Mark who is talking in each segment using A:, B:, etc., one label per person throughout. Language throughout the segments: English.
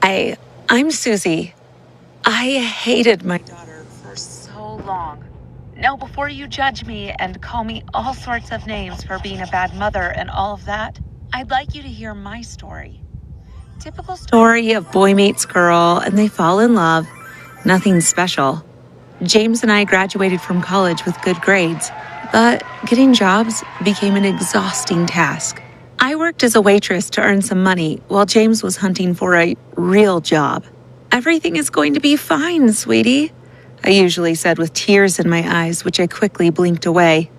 A: Hi, I'm Susie. I hated my daughter for so long. Now, before you judge me and call me all sorts of names for being a bad mother and all of that, I'd like you to hear my story. Typical story of boy meets girl and they fall in love. Nothing special. James and I graduated from college with good grades, but getting jobs became an exhausting task. I worked as a waitress to earn some money while James was hunting for a real job. Everything is going to be fine, sweetie, I usually said with tears in my eyes, which I quickly blinked away.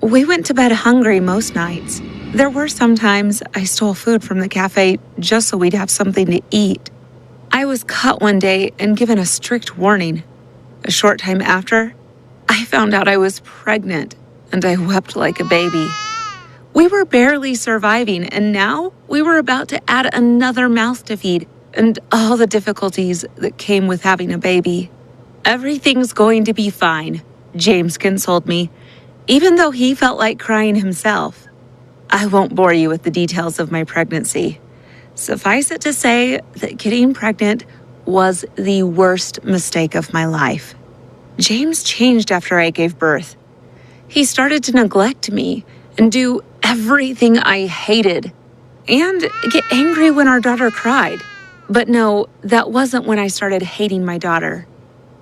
A: We went to bed hungry most nights. There were some times I stole food from the cafe just so we'd have something to eat. I was caught one day and given a strict warning. A short time after, I found out I was pregnant, and I wept like a baby. We were barely surviving, and now we were about to add another mouth to feed and all the difficulties that came with having a baby. Everything's going to be fine, James consoled me, even though he felt like crying himself. I won't bore you with the details of my pregnancy. Suffice it to say that getting pregnant was the worst mistake of my life. James changed after I gave birth. He started to neglect me and do everything I hated, and get angry when our daughter cried. But no, that wasn't when I started hating my daughter.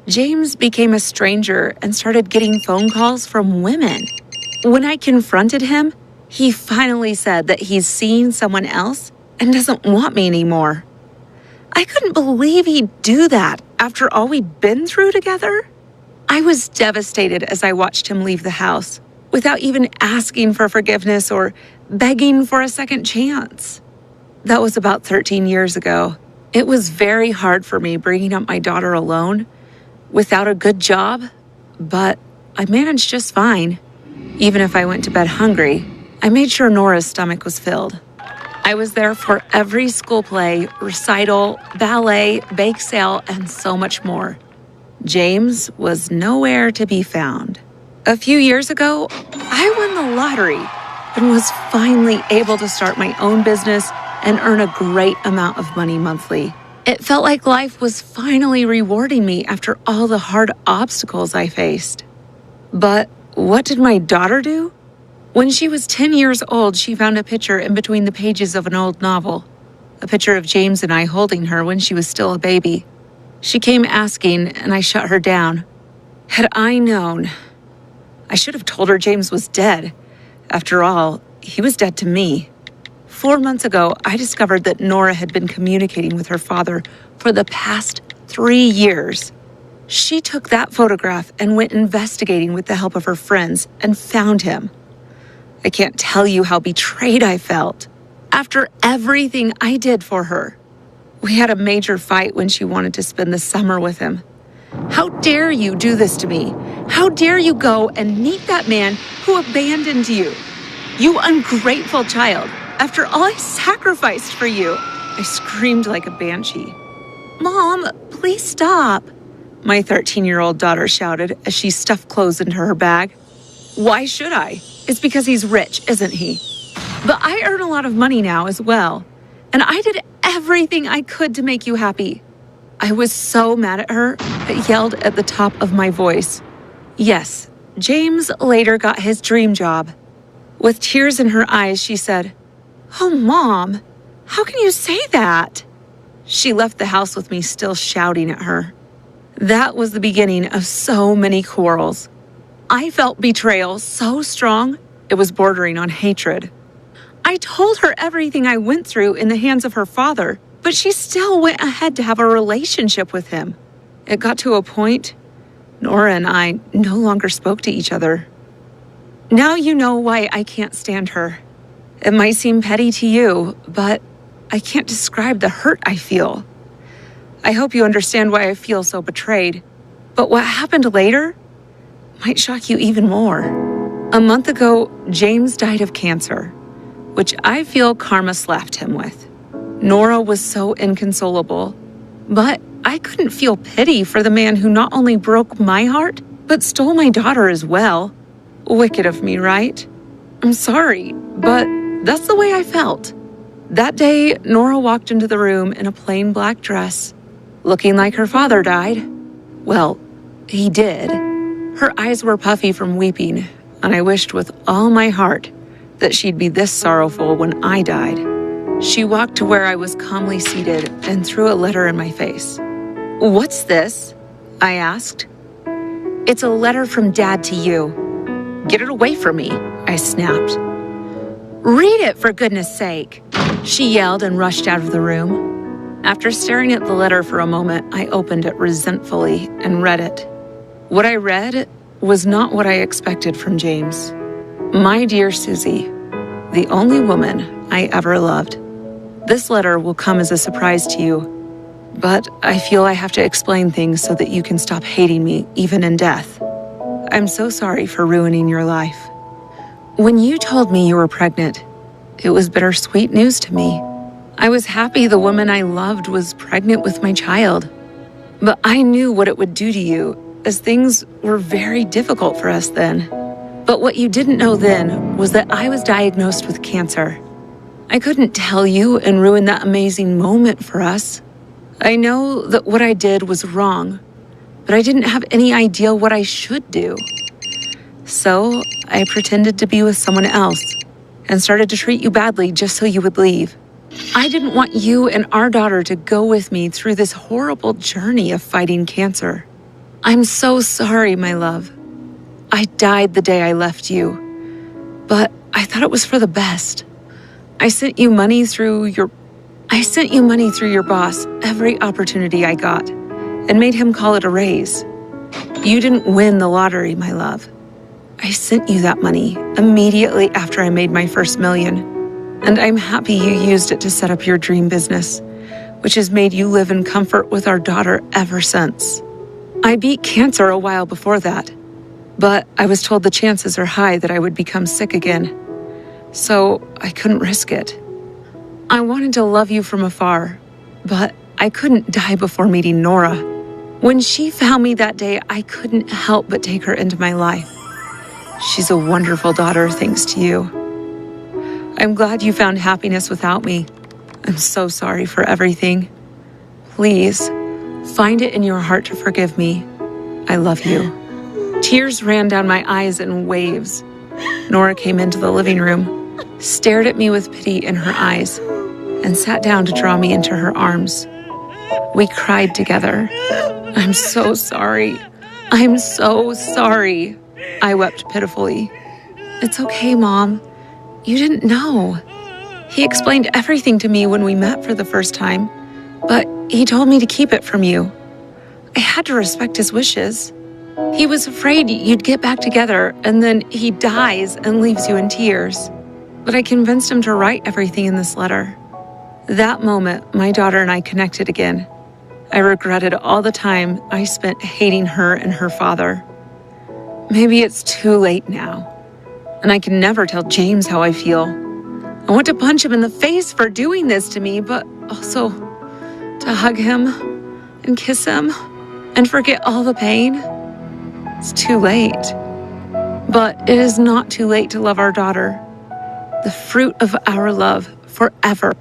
A: James became a stranger and started getting phone calls from women. When I confronted him, he finally said that he's seeing someone else and doesn't want me anymore. I couldn't believe he'd do that after all we'd been through together. I was devastated as I watched him leave the house without even asking for forgiveness or begging for a second chance. That was about 13 years ago. It was very hard for me bringing up my daughter alone, without a good job, but I managed just fine. Even if I went to bed hungry, I made sure Nora's stomach was filled. I was there for every school play, recital, ballet, bake sale, and so much more. James was nowhere to be found. A few years ago, I won the lottery and was finally able to start my own business and earn a great amount of money monthly. It felt like life was finally rewarding me after all the hard obstacles I faced. But what did my daughter do? When she was 10 years old, she found a picture in between the pages of an old novel, a picture of James and I holding her when she was still a baby. She came asking, and I shut her down. Had I known, I should have told her James was dead. After all, he was dead to me. 4 months ago, I discovered that Nora had been communicating with her father for the past 3 years. She took that photograph and went investigating with the help of her friends and found him. I can't tell you how betrayed I felt. After everything I did for her, we had a major fight when she wanted to spend the summer with him. How dare you do this to me? How dare you go and meet that man who abandoned you? You ungrateful child. After all I sacrificed for you, I screamed like a banshee. Mom, please stop, my 13-year-old daughter shouted as she stuffed clothes into her bag. Why should I? It's because he's rich, isn't he? But I earn a lot of money now as well, and I did everything I could to make you happy. I was so mad at her, I yelled at the top of my voice. Yes, James later got his dream job. With tears in her eyes, she said, "Oh, Mom, how can you say that?" She left the house with me still shouting at her. That was the beginning of so many quarrels. I felt betrayal so strong, it was bordering on hatred. I told her everything I went through in the hands of her father, but she still went ahead to have a relationship with him. It got to a point, Nora and I no longer spoke to each other. Now you know why I can't stand her. It might seem petty to you, but I can't describe the hurt I feel. I hope you understand why I feel so betrayed. But what happened later might shock you even more. A month ago, James died of cancer, which I feel karma slapped him with. Nora was so inconsolable, but I couldn't feel pity for the man who not only broke my heart, but stole my daughter as well. Wicked of me, right? I'm sorry, but that's the way I felt. That day, Nora walked into the room in a plain black dress, looking like her father died. Well, he did. Her eyes were puffy from weeping, and I wished with all my heart that she'd be this sorrowful when I died. She walked to where I was calmly seated and threw a letter in my face. "What's this?" I asked. "It's a letter from Dad to you." "Get it away from me," I snapped. "Read it, for goodness sake," she yelled and rushed out of the room. After staring at the letter for a moment, I opened it resentfully and read it. What I read was not what I expected from James. "My dear Susie, the only woman I ever loved. This letter will come as a surprise to you, but I feel I have to explain things so that you can stop hating me, even in death. I'm so sorry for ruining your life. When you told me you were pregnant, it was bittersweet news to me. I was happy the woman I loved was pregnant with my child, but I knew what it would do to you, as things were very difficult for us then. But what you didn't know then was that I was diagnosed with cancer. I couldn't tell you and ruin that amazing moment for us. I know that what I did was wrong, but I didn't have any idea what I should do. So I pretended to be with someone else and started to treat you badly just so you would leave. I didn't want you and our daughter to go with me through this horrible journey of fighting cancer. I'm so sorry, my love. I died the day I left you, but I thought it was for the best. I sent you money through your boss every opportunity I got and made him call it a raise. You didn't win the lottery, my love. I sent you that money immediately after I made my first million, and I'm happy you used it to set up your dream business, which has made you live in comfort with our daughter ever since. I beat cancer a while before that, but I was told the chances are high that I would become sick again, so I couldn't risk it. I wanted to love you from afar, but I couldn't die before meeting Nora. When she found me that day, I couldn't help but take her into my life. She's a wonderful daughter thanks to you. I'm glad you found happiness without me. I'm so sorry for everything. Please, find it in your heart to forgive me. I love you." Tears ran down my eyes in waves. Nora came into the living room, stared at me with pity in her eyes, and sat down to draw me into her arms. We cried together. "I'm so sorry. I'm so sorry," I wept pitifully. "It's okay, Mom. You didn't know." He explained everything to me when we met for the first time, but he told me to keep it from you. I had to respect his wishes. He was afraid you'd get back together and then he dies and leaves you in tears. But I convinced him to write everything in this letter. That moment, my daughter and I connected again. I regretted all the time I spent hating her and her father. Maybe it's too late now, and I can never tell James how I feel. I want to punch him in the face for doing this to me, but also to hug him and kiss him and forget all the pain. It's too late. But it is not too late to love our daughter, the fruit of our love, forever.